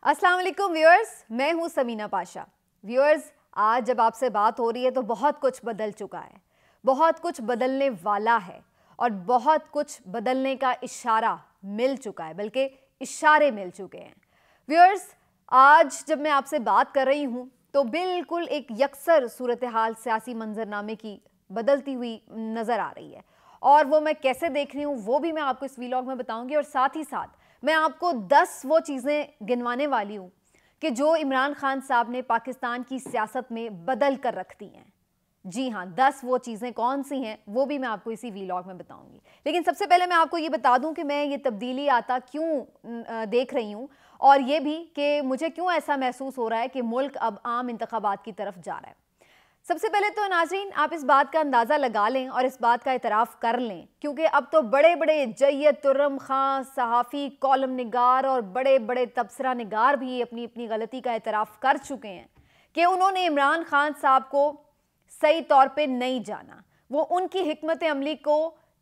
अस्सलाम वालेकुम व्यूअर्स, मैं हूं समीना पाशा। व्यूअर्स, आज जब आपसे बात हो रही है तो बहुत कुछ बदल चुका है, बहुत कुछ बदलने वाला है और बहुत कुछ बदलने का इशारा मिल चुका है, बल्कि इशारे मिल चुके हैं। व्यूअर्स, आज जब मैं आपसे बात कर रही हूं तो बिल्कुल एक यकसर सूरत हाल सियासी मंजरनामे की बदलती हुई नज़र आ रही है और वो मैं कैसे देख रही हूँ वो भी मैं आपको इस वीलॉग में बताऊंगी और साथ ही साथ मैं आपको 10 वो चीज़ें गिनवाने वाली हूँ कि जो इमरान खान साहब ने पाकिस्तान की सियासत में बदल कर रख दी हैं। जी हाँ, 10 वो चीज़ें कौन सी हैं वो भी मैं आपको इसी वीलॉग में बताऊंगी। लेकिन सबसे पहले मैं आपको ये बता दूं कि मैं ये तब्दीली आता क्यों देख रही हूँ और ये भी कि मुझे क्यों ऐसा महसूस हो रहा है कि मुल्क अब आम इंतखाबात की तरफ जा रहा है। सबसे पहले तो नाज़रीन, आप इस बात का अंदाज़ा लगा लें और इस बात का इतराफ़ कर लें, क्योंकि अब तो बड़े बड़े जैयद तुर्रम खां सहाफ़ी, कॉलम निगार और बड़े बड़े तबसरा निगार भी अपनी अपनी गलती का इतराफ़ कर चुके हैं कि उन्होंने इमरान खान साहब को सही तौर पे नहीं जाना, वो उनकी हिकमत अमली को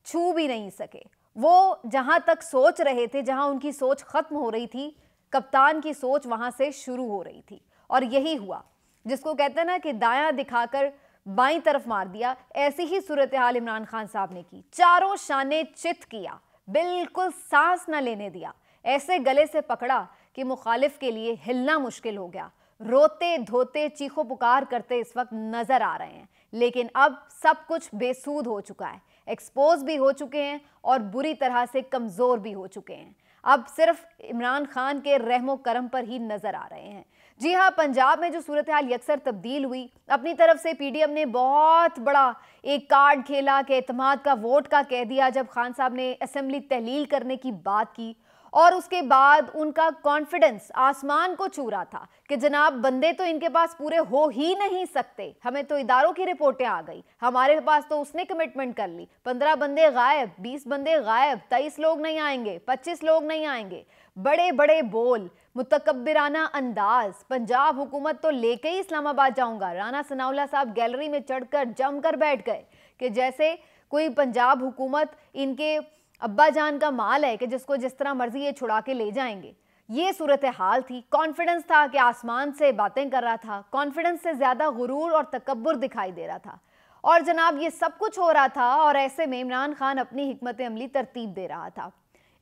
छू भी नहीं सके। वो जहाँ तक सोच रहे थे, जहाँ उनकी सोच ख़त्म हो रही थी, कप्तान की सोच वहाँ से शुरू हो रही थी और यही हुआ। जिसको कहते हैं ना कि दायां दिखाकर बाईं तरफ मार दिया, ऐसी ही सूरत हाल इमरान खान साहब ने की। चारों शाने चित किया, बिल्कुल सांस न लेने दिया, ऐसे गले से पकड़ा कि मुखालिफ के लिए हिलना मुश्किल हो गया। रोते धोते चीखों पुकार करते इस वक्त नजर आ रहे हैं, लेकिन अब सब कुछ बेसूद हो चुका है, एक्सपोज भी हो चुके हैं और बुरी तरह से कमजोर भी हो चुके हैं। अब सिर्फ इमरान खान के रहमो करम पर ही नजर आ रहे हैं। जी हाँ, पंजाब में जो सूरत हाल यकसर तब्दील हुई, अपनी तरफ से पीडीएम ने बहुत बड़ा एक कार्ड खेला कि एतमाद का वोट का कह दिया जब खान साहब ने असेंबली तहलील करने की बात की और उसके बाद उनका कॉन्फिडेंस आसमान को छू रहा था कि जनाब बंदे तो इनके पास पूरे हो ही नहीं सकते, हमें तो इदारों की रिपोर्टें आ गई, हमारे पास तो उसने कमिटमेंट कर ली, 15 बंदे गायब, 20 बंदे गायब, 23 लोग नहीं आएंगे, 25 लोग नहीं आएंगे। बड़े बड़े बोल, मुतकब्बिराना अंदाज, पंजाब हुकूमत तो लेके ही इस्लामाबाद जाऊंगा। राना सनाउल्लाह साहब गैलरी में चढ़कर जमकर बैठ गए कि जैसे कोई पंजाब हुकूमत इनके अब्बा जान का माल है कि जिसको जिस तरह मर्जी ये छुड़ा के ले जाएंगे। ये सूरत हाल थी। कॉन्फिडेंस था कि आसमान से बातें कर रहा था, कॉन्फिडेंस से ज्यादा गुरूर और तकब्बुर दिखाई दे रहा था। और जनाब ये सब कुछ हो रहा था और ऐसे में इमरान खान अपनी हिकमत अमली तरतीब दे रहा था।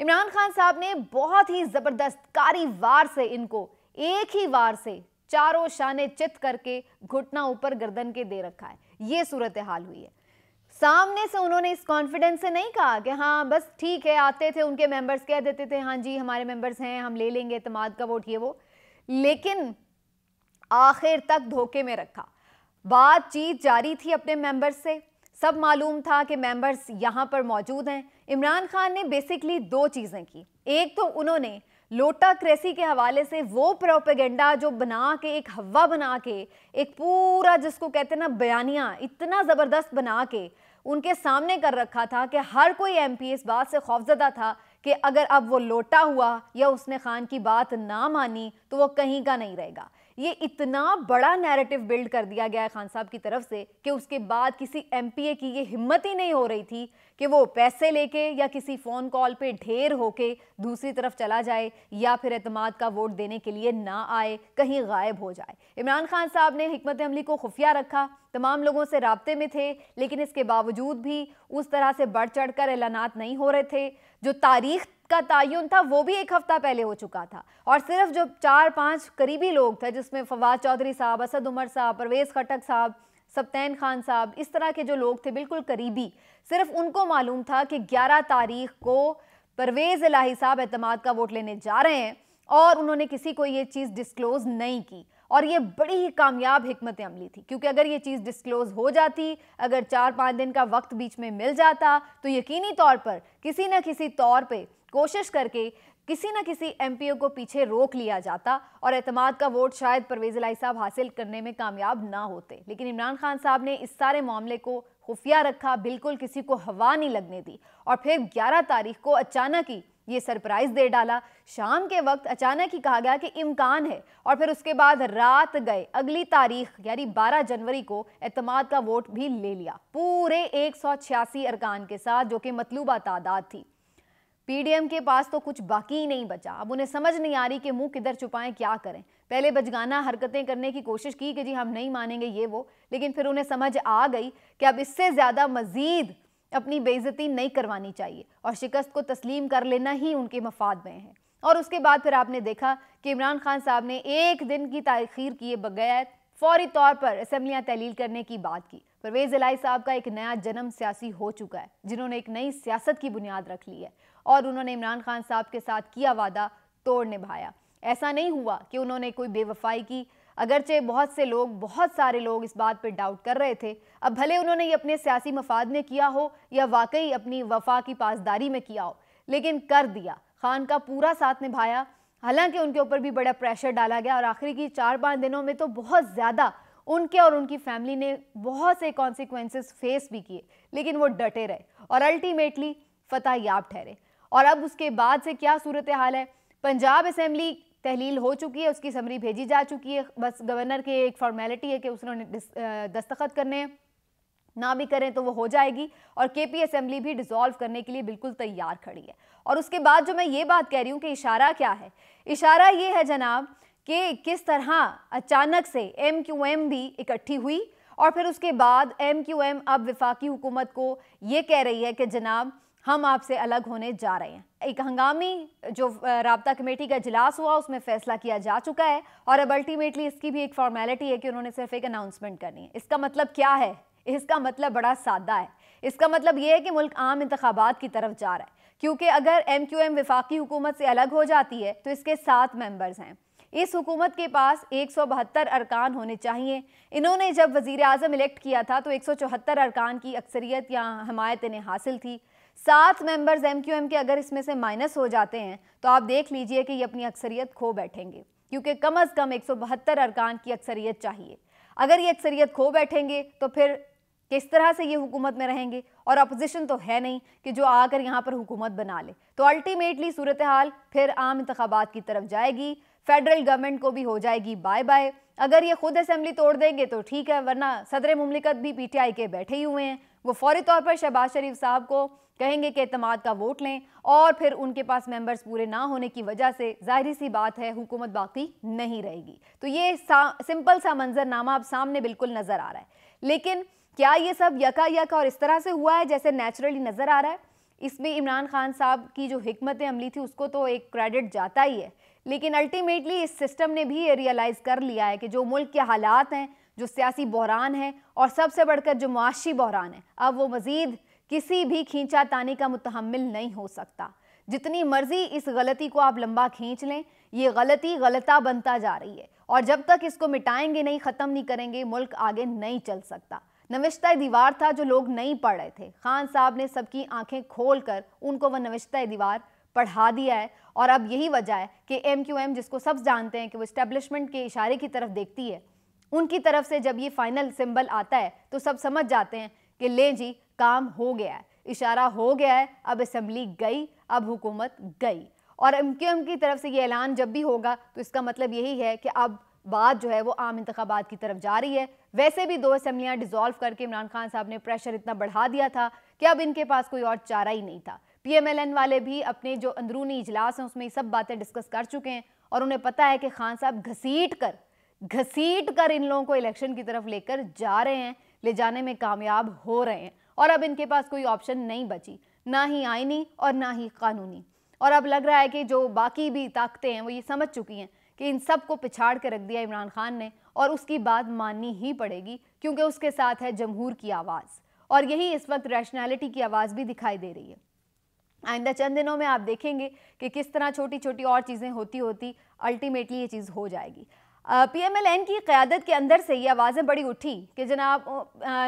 इमरान खान साहब ने बहुत ही जबरदस्त कारी वार से इनको एक ही वार से चारों शाने चित करके घुटना ऊपर गर्दन के दे रखा है। ये सूरत हाल हुई है। सामने से उन्होंने इस कॉन्फिडेंस से नहीं कहा कि हाँ बस ठीक है, आते थे उनके मेंबर्स कह देते थे हाँ जी हमारे मेंबर्स हैं, हम ले लेंगे एतमाद का वोट, ये वो, लेकिन आखिर तक धोखे में रखा। बातचीत जारी थी अपने मेंबर्स से, सब मालूम था कि मेंबर्स यहाँ पर मौजूद हैं। इमरान खान ने बेसिकली दो चीज़ें की। एक तो उन्होंने लोटाक्रेसी के हवाले से वो प्रोपेगेंडा जो बना के एक हवा बना के एक पूरा जिसको कहते हैं ना बयानिया इतना ज़बरदस्त बना के उनके सामने कर रखा था कि हर कोई एमपी इस बात से खौफजदा था कि अगर अब वो लोटा हुआ या उसने खान की बात ना मानी तो वो कहीं का नहीं रहेगा। ये इतना बड़ा नैरेटिव बिल्ड कर दिया गया है खान साहब की तरफ से कि उसके बाद किसी एमपीए की ये हिम्मत ही नहीं हो रही थी कि वो पैसे लेके या किसी फ़ोन कॉल पे ढेर होके दूसरी तरफ चला जाए या फिर एतमाद का वोट देने के लिए ना आए, कहीं गायब हो जाए। इमरान खान साहब ने हिकमत अमली को खुफिया रखा, तमाम लोगों से राब्ते में थे, लेकिन इसके बावजूद भी उस तरह से बढ़ चढ़ कर ऐलानात नहीं हो रहे थे। जो तारीख का तयन था वो भी एक हफ्ता पहले हो चुका था और सिर्फ जो 4-5 करीबी लोग थे जिसमें फवाद चौधरी साहब, असद उमर साहब, परवेज़ खटक साहब, सब्तैन खान साहब, इस तरह के जो लोग थे बिल्कुल करीबी, सिर्फ उनको मालूम था कि 11 तारीख को परवेज़ इलाही साहब एतमाद का वोट लेने जा रहे हैं और उन्होंने किसी को ये चीज़ डिस्क्लोज़ नहीं की। और ये बड़ी ही कामयाब हिकमत अमली थी, क्योंकि अगर ये चीज़ डिस्क्लोज़ हो जाती, अगर 4-5 दिन का वक्त बीच में मिल जाता तो यकीनी तौर पर किसी न किसी तौर पे कोशिश करके किसी न किसी एमपीओ को पीछे रोक लिया जाता और एतमाद का वोट शायद परवेज़ इलाही साहब हासिल करने में कामयाब ना होते। लेकिन इमरान खान साहब ने इस सारे मामले को खुफिया रखा, बिल्कुल किसी को हवा नहीं लगने दी और फिर 11 तारीख को अचानक ही ये सरप्राइज दे डाला। शाम के वक्त अचानक ही कहा गया कि इम्कान है और फिर उसके बाद रात गए अगली तारीख यानी 12 जनवरी को एतमाद का वोट भी ले लिया पूरे 186 अरकान के साथ, जो कि मतलूबा तादाद थी। पीडीएम के पास तो कुछ बाकी ही नहीं बचा। अब उन्हें समझ नहीं आ रही कि मुंह किधर छुपाएं, क्या करें। पहले बचगाना हरकतें करने की कोशिश की कि जी हम नहीं मानेंगे ये वो, लेकिन फिर उन्हें समझ आ गई कि अब इससे ज्यादा मजीद अपनी बेइज्जती नहीं करवानी चाहिए और शिकस्त को तस्लीम कर लेना ही उनके मफाद में है। और उसके बाद फिर आपने देखा कि इमरान खान साहब ने एक दिन की ताखीर किए बगैर फौरी तौर पर असेंबलियां तहलील करने की बात की। परवेज इलाही साहब का एक नया जन्म सियासी हो चुका है, जिन्होंने एक नई सियासत की बुनियाद रख ली है और उन्होंने इमरान खान साहब के साथ किया वादा तोड़ निभाया। ऐसा नहीं हुआ कि उन्होंने कोई बेवफाई की, अगरचे बहुत सारे लोग इस बात पर डाउट कर रहे थे। अब भले उन्होंने ये अपने सियासी मफाद में किया हो या वाकई अपनी वफा की पासदारी में किया हो, लेकिन कर दिया, खान का पूरा साथ निभाया। हालांकि उनके ऊपर भी बड़ा प्रेशर डाला गया और आखिरी की 4-5 दिनों में तो बहुत ज़्यादा उनके और उनकी फैमिली ने बहुत से कॉन्सिक्वेंसेस फेस भी किए, लेकिन वो डटे रहे और अल्टीमेटली फतह याब ठहरे। और अब उसके बाद से क्या सूरत हाल है? पंजाब असेंबली तहलील हो चुकी है, उसकी समरी भेजी जा चुकी है, बस गवर्नर की एक फॉर्मेलिटी है कि उसने दस्तखत करने हैं, ना भी करें तो वो हो जाएगी और केपी असेंबली भी डिसॉल्व करने के लिए बिल्कुल तैयार खड़ी है। और उसके बाद जो मैं ये बात कह रही हूँ कि इशारा क्या है, इशारा ये है जनाब कि किस तरह अचानक से MQM भी इकट्ठी हुई और फिर उसके बाद MQM अब वफाकी हुकूमत को ये कह रही है कि जनाब हम आपसे अलग होने जा रहे हैं। एक हंगामी जो राब्ता कमेटी का इजलास हुआ उसमें फैसला किया जा चुका है और अब अल्टीमेटली इसकी भी एक फॉर्मेलिटी है कि उन्होंने सिर्फ एक अनाउंसमेंट करनी है। इसका मतलब क्या है? इसका मतलब बड़ा सादा है। इसका मतलब यह है कि मुल्क आम इंतखाबात की तरफ जा रहा है, क्योंकि अगर MQM वफाकी हुकूमत से अलग हो जाती है तो इसके 7 मेंबर्स हैं। इस हुकूमत के पास 172 अरकान होने चाहिए। इन्होंने जब वजीर आज़म इलेक्ट किया था तो 174 अरकान की अक्सरियत या हमायत इन्हें हासिल थी। 7 मेंबर्स MQM के अगर इसमें से माइनस हो जाते हैं तो आप देख लीजिए कि ये अपनी अक्सरियत खो बैठेंगे, क्योंकि कम अज़ कम 172 अरकान की अक्सरियत चाहिए। अगर ये अक्सरियत खो बैठेंगे तो फिर किस तरह से ये हुकूमत में रहेंगे? और अपोजिशन तो है नहीं कि जो आकर यहाँ पर हुकूमत बना ले। तो अल्टीमेटली सूरत हाल फिर आम इंतखाबात की तरफ जाएगी, फेडरल गवर्नमेंट को भी हो जाएगी बाय बाय। अगर ये खुद असेंबली तोड़ देंगे तो ठीक है, वरना सदर मुमलिकत भी PTI के बैठे ही हुए हैं। वो फौरी तौर पर शहबाज शरीफ साहब को कहेंगे कि एतमाद का वोट लें और फिर उनके पास मेंबर्स पूरे ना होने की वजह से जाहिर सी बात है हुकूमत बाकी नहीं रहेगी। तो ये सिंपल सा मंजरनामा अब सामने बिल्कुल नजर आ रहा है। लेकिन क्या ये सब यका और इस तरह से हुआ है जैसे नेचुरली नजर आ रहा है? इसमें इमरान खान साहब की जो हिकमत अमली थी उसको तो एक क्रेडिट जाता ही है, लेकिन अल्टीमेटली इस सिस्टम ने भी ये रियलाइज कर लिया है कि जो मुल्क के हालात हैं, जो सियासी बहरान है और सबसे बढ़कर जो मुआशी बहरान है, अब वो मजीद किसी भी खींचातानी का मुतहम्मिल नहीं हो सकता। जितनी मर्जी इस गलती को आप लंबा खींच लें, ये गलती गलता बनता जा रही है और जब तक इसको मिटाएंगे नहीं, ख़त्म नहीं करेंगे, मुल्क आगे नहीं चल सकता। नविश्ता दीवार था जो लोग नहीं पढ़ रहे थे, खान साहब ने सबकी आंखें खोलकर उनको वह नविश्ता दीवार पढ़ा दिया है और अब यही वजह है कि MQM, जिसको सब जानते हैं कि वो इस्टेब्लिशमेंट के इशारे की तरफ देखती है, उनकी तरफ से जब ये फाइनल सिंबल आता है तो सब समझ जाते हैं कि ले जी काम हो गया है, इशारा हो गया है, अब असेंबली गई, अब हुकूमत गई। और MQM की तरफ से ये ऐलान जब भी होगा तो इसका मतलब यही है कि अब बात जो है वो आम इंतखाबात की तरफ जा रही है। वैसे भी 2 असेंबलियां डिसॉल्व करके इमरान खान साहब ने प्रेशर इतना बढ़ा दिया था कि अब इनके पास कोई और चारा ही नहीं था। PMLN वाले भी अपने जो अंदरूनी इजलास हैं उसमें ये सब बातें डिस्कस कर चुके हैं और उन्हें पता है कि खान साहब घसीट कर इन लोगों को इलेक्शन की तरफ लेकर जा रहे हैं, ले जाने में कामयाब हो रहे हैं और अब इनके पास कोई ऑप्शन नहीं बची, ना ही आईनी और ना ही कानूनी। और अब लग रहा है कि जो बाकी भी ताकतें हैं वो ये समझ चुकी हैं कि इन सब को पिछाड़ के रख दिया इमरान खान ने और उसकी बात माननी ही पड़ेगी, क्योंकि उसके साथ है जमहूर की आवाज़ और यही इस वक्त रैशनैलिटी की आवाज़ भी दिखाई दे रही है। आइंदा चंद दिनों में आप देखेंगे कि किस तरह छोटी छोटी और चीज़ें होती अल्टीमेटली ये चीज़ हो जाएगी। PMLN की क़यादत के अंदर से ये आवाज़ें बड़ी उठी कि जनाब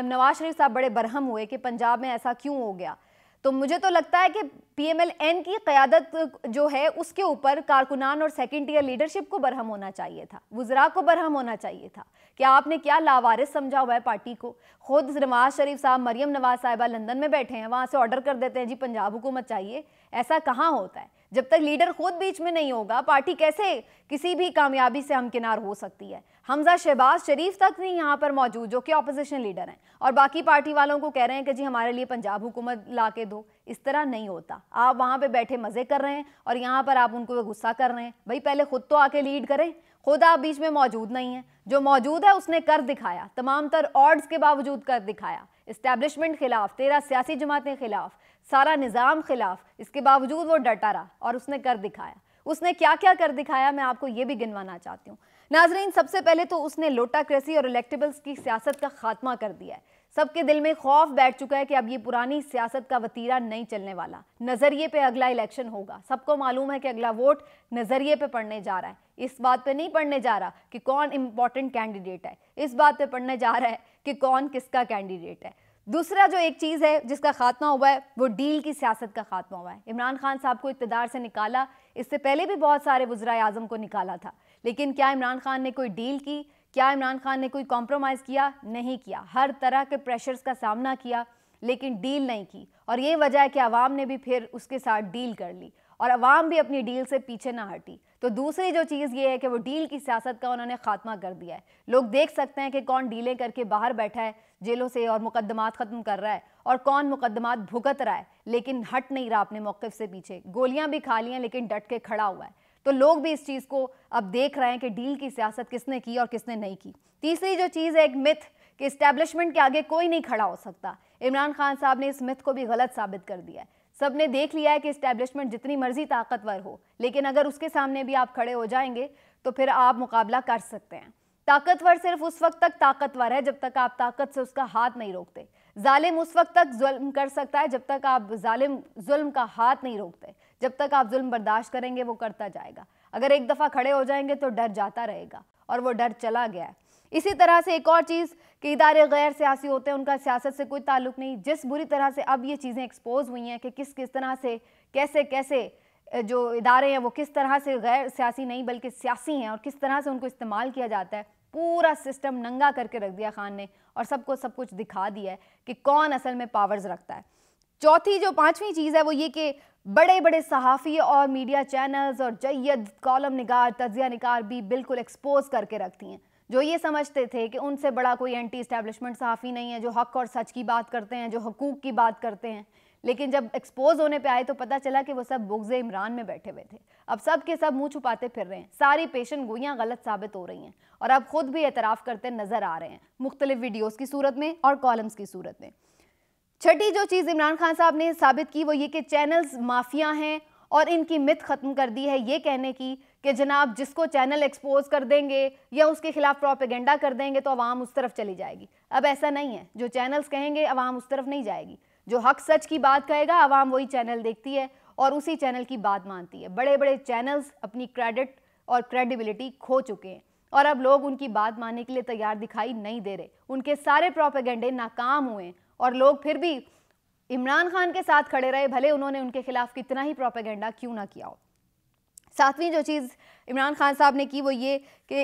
नवाज शरीफ साहब बड़े बरहम हुए कि पंजाब में ऐसा क्यों हो गया। तो मुझे तो लगता है कि PMLN की क़यादत जो है उसके ऊपर कारकुनान और सेकंड ईयर लीडरशिप को बरहम होना चाहिए था, वज़रा को बरहम होना चाहिए था कि आपने क्या लावारिस समझा हुआ है पार्टी को। खुद नवाज शरीफ साहब, मरियम नवाज साहिबा लंदन में बैठे हैं, वहाँ से ऑर्डर कर देते हैं जी पंजाब हुकूमत चाहिए। ऐसा कहाँ होता है? जब तक लीडर खुद बीच में नहीं होगा, पार्टी कैसे किसी भी कामयाबी से हमकिनार हो सकती है। हमजा शहबाज शरीफ तक नहीं यहाँ पर मौजूद, जो कि ऑपोजिशन लीडर हैं, और बाकी पार्टी वालों को कह रहे हैं कि जी हमारे लिए पंजाब हुकूमत ला के दो। इस तरह नहीं होता। आप वहाँ पे बैठे मज़े कर रहे हैं और यहाँ पर आप उनको गुस्सा कर रहे हैं। भाई पहले खुद तो आके लीड करें। खुद आप बीच में मौजूद नहीं है। जो मौजूद है उसने कर दिखाया, तमाम तर ऑड्स के बावजूद कर दिखाया। इस्टेब्लिशमेंट खिलाफ, 13 सियासी जमातें खिलाफ, सारा निज़ाम खिलाफ, इसके बावजूद वो डटा रहा और उसने कर दिखाया। उसने क्या क्या कर दिखाया, मैं आपको ये भी गिनवाना चाहती हूँ। नाजरीन, सबसे पहले तो उसने लोटाक्रेसी और इलेक्टेबल्स की सियासत का खात्मा कर दिया है। सबके दिल में खौफ बैठ चुका है कि अब ये पुरानी सियासत का वतीरा नहीं चलने वाला। नजरिए पे अगला इलेक्शन होगा। सबको मालूम है कि अगला वोट नजरिए पे पड़ने जा रहा है। इस बात पे नहीं पड़ने जा रहा कि कौन इंपॉर्टेंट कैंडिडेट है, इस बात पे पड़ने जा रहा है कि कौन किसका कैंडिडेट है। दूसरा जो एक चीज़ है जिसका खात्मा हुआ है वो डील की सियासत का खात्मा हुआ है। इमरान खान साहब को इक़्तिदार से निकाला, इससे पहले भी बहुत सारे वज़राए आज़म को निकाला था, लेकिन क्या इमरान खान ने कोई डील की? क्या इमरान खान ने कोई कॉम्प्रोमाइज़ किया? नहीं किया। हर तरह के प्रेशर्स का सामना किया लेकिन डील नहीं की, और ये वजह है कि अवाम ने भी फिर उसके साथ डील कर ली और अवाम भी अपनी डील से पीछे ना हटी। तो दूसरी जो चीज़ ये है कि वो डील की सियासत का उन्होंने खात्मा कर दिया है। लोग देख सकते हैं कि कौन डीलें करके बाहर बैठा है जेलों से और मुकदमात ख़त्म कर रहा है और कौन मुकदमात भुगत रहा है लेकिन हट नहीं रहा अपने मौक़िफ़ से पीछे। गोलियां भी खा ली हैं लेकिन डट के खड़ा हुआ है। तो लोग भी इस चीज़ को अब देख रहे हैं कि डील की सियासत किसने की और किसने नहीं की। तीसरी जो चीज़ है, एक मिथ कि इस्टेब्लिशमेंट के आगे कोई नहीं खड़ा हो सकता। इमरान खान साहब ने इस मिथ को भी गलत साबित कर दिया है। सब ने देख लिया है कि इस्टेब्लिशमेंट जितनी मर्जी ताकतवर हो, लेकिन अगर उसके सामने भी आप खड़े हो जाएंगे तो फिर आप मुकाबला कर सकते हैं। ताकतवर सिर्फ उस वक्त तक ताकतवर है जब तक आप ताकत से उसका हाथ नहीं रोकते। जालिम उस वक्त तक जुल्म कर सकता है जब तक आप जालिम जुल्म का हाथ नहीं रोकते। जब तक आप जुल्म बर्दाश्त करेंगे वो करता जाएगा। अगर एक दफ़ा खड़े हो जाएंगे तो डर जाता रहेगा, और वो डर चला गया है। इसी तरह से एक और चीज़ कि इदारे गैर सियासी होते हैं, उनका सियासत से कोई ताल्लुक़ नहीं। जिस बुरी तरह से अब ये चीज़ें एक्सपोज हुई हैं कि किस किस तरह से कैसे कैसे जो इदारे हैं वो किस तरह से गैर सियासी नहीं बल्कि सियासी हैं और किस तरह से उनको इस्तेमाल किया जाता है। पूरा सिस्टम नंगा करके रख दिया खान ने और सबको सब कुछ दिखा दिया है कि कौन असल में पावर्स रखता है। चौथी जो पांचवी चीज़ है वो ये कि बड़े बड़े सहाफ़ी और मीडिया चैनल्स और जय्यद कॉलम निगार, तज्जिया निगार भी बिल्कुल एक्सपोज करके रखती हैं, जो ये समझते थे कि उनसे बड़ा कोई एंटी इस्टेब्लिशमेंट सहाफ़ी नहीं है, जो हक और सच की बात करते हैं, जो हकूक़ की बात करते हैं। लेकिन जब एक्सपोज होने पे आए तो पता चला कि वो सब बुग़्ज़े इमरान में बैठे हुए थे। अब सब के सब मुंह छुपाते फिर रहे हैं। सारी पेशन गोइयाँ गलत साबित हो रही हैं और अब खुद भी एतराफ़ करते नज़र आ रहे हैं, मुख्तलिफ वीडियोज़ की सूरत में और कॉलम्स की सूरत में। छठी जो चीज़ इमरान खान साहब ने साबित की वो ये कि चैनल्स माफिया हैं और इनकी मिथ ख़त्म कर दी है ये कहने की कि जनाब जिसको चैनल एक्सपोज कर देंगे या उसके खिलाफ प्रोपेगेंडा कर देंगे तो अवाम उस तरफ चली जाएगी। अब ऐसा नहीं है। जो चैनल्स कहेंगे अवाम उस तरफ नहीं जाएगी। जो हक सच की बात कहेगा अवाम वही चैनल देखती है और उसी चैनल की बात मानती है। बड़े बड़े चैनल्स अपनी क्रेडिट और क्रेडिबिलिटी खो चुके हैं और अब लोग उनकी बात मानने के लिए तैयार दिखाई नहीं दे रहे। उनके सारे प्रोपेगेंडे नाकाम हुए और लोग फिर भी इमरान खान के साथ खड़े रहे, भले उन्होंने उनके खिलाफ कितना ही प्रोपेगेंडा क्यों ना किया हो। सातवीं जो चीज़ इमरान खान साहब ने की वो ये कि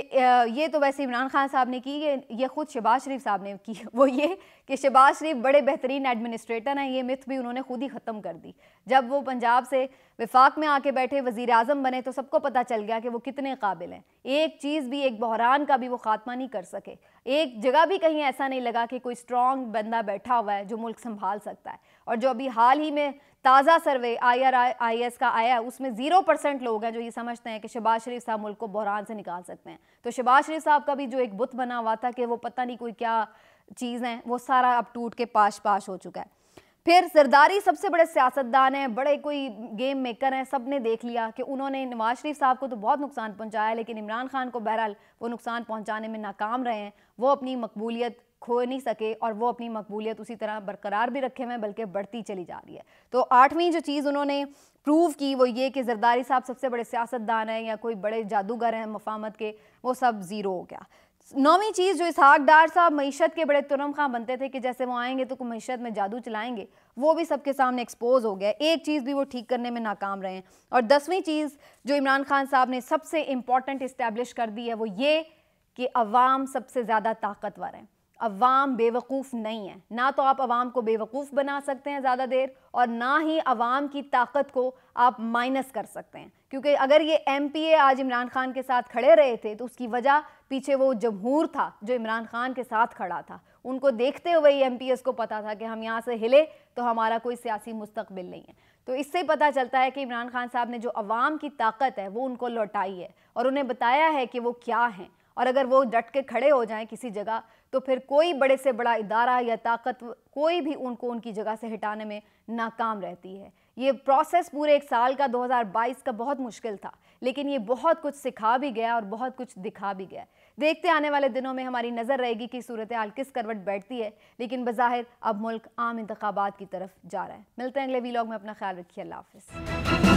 ये तो वैसे इमरान खान साहब ने की, ये खुद शहबाज शरीफ साहब ने की, वो ये कि शहबाज शरीफ बड़े बेहतरीन एडमिनिस्ट्रेटर हैं। ये मिथ भी उन्होंने खुद ही ख़त्म कर दी। जब वो पंजाब से वफाक में आके बैठे, वज़ीर आज़म बने, तो सबको पता चल गया कि वो कितने काबिल हैं। एक चीज़ भी, एक बहरान का भी वो खात्मा नहीं कर सके। एक जगह भी कहीं ऐसा नहीं लगा कि कोई स्ट्रॉन्ग बंदा बैठा हुआ है जो मुल्क संभाल सकता है। और जो अभी हाल ही में ताज़ा सर्वे IRIS का आया है उसमें 0% लोग हैं जो ये समझते हैं कि शहबाज शरीफ साहब मुल्क को बहरान से निकाल सकते हैं। तो शहबाज शरीफ साहब का भी जो एक बुत बना हुआ था कि वो पता नहीं कोई क्या चीज़ है, वो सारा अब टूट के पाश पाश हो चुका है। फिर जरदारी सबसे बड़े सियासतदान हैं, बड़े कोई गेम मेकर हैं। सब ने देख लिया कि उन्होंने नवाज शरीफ साहब को तो बहुत नुकसान पहुंचाया, लेकिन इमरान खान को बहरहाल वो नुकसान पहुंचाने में नाकाम रहे हैं। वो अपनी मकबूलियत खो नहीं सके और वो अपनी मकबूलियत उसी तरह बरकरार भी रखे हुए हैं, बल्कि बढ़ती चली जा रही है। तो आठवीं जो चीज़ उन्होंने प्रूव की वो ये कि जरदारी साहब सबसे बड़े सियासतदान हैं या कोई बड़े जादूगर हैं मफाहमत के, वो सब ज़ीरो हो गया। नौवीं चीज़ जो इसहाक डार साहब मईशत के बड़े तुरम खां बनते थे कि जैसे वो आएंगे तो मईशत में जादू चलाएंगे, वो भी सबके सामने एक्सपोज हो गया। एक चीज़ भी वो ठीक करने में नाकाम रहे हैं। और 10वीं चीज़ जो इमरान खान साहब ने सबसे इम्पॉर्टेंट इस्टेब्लिश कर दी है वो ये कि अवाम सबसे ज़्यादा ताकतवर हैं। अवाम बेवकूफ़ नहीं है। ना तो आप अवाम को बेवकूफ़ बना सकते हैं ज़्यादा देर, और ना ही अवाम की ताकत को आप माइनस कर सकते हैं। क्योंकि अगर ये MPA आज इमरान खान के साथ खड़े रहे थे तो उसकी वजह पीछे वो जमहूर था जो इमरान खान के साथ खड़ा था। उनको देखते हुए ही MPS को पता था कि हम यहाँ से हिले तो हमारा कोई सियासी मुस्तकबिल नहीं है। तो इससे पता चलता है कि इमरान खान साहब ने जो अवाम की ताकत है वो उनको लौटाई है और उन्हें बताया है कि वो क्या हैं। और अगर वो डट के खड़े हो जाएं किसी जगह तो फिर कोई बड़े से बड़ा इदारा या ताकत कोई भी उनको उनकी जगह से हटाने में नाकाम रहती है। ये प्रोसेस पूरे 1 साल का 2022 का बहुत मुश्किल था, लेकिन ये बहुत कुछ सिखा भी गया और बहुत कुछ दिखा भी गया। देखते आने वाले दिनों में हमारी नज़र रहेगी कि सूरत हाल किस करवट बैठती है, लेकिन बज़ाहिर अब मुल्क आम इंतखाबात की तरफ जा रहा है। मिलते हैं अगले वीलॉग में, अपना ख्याल रखिए। अल्लाह हाफ़िज़।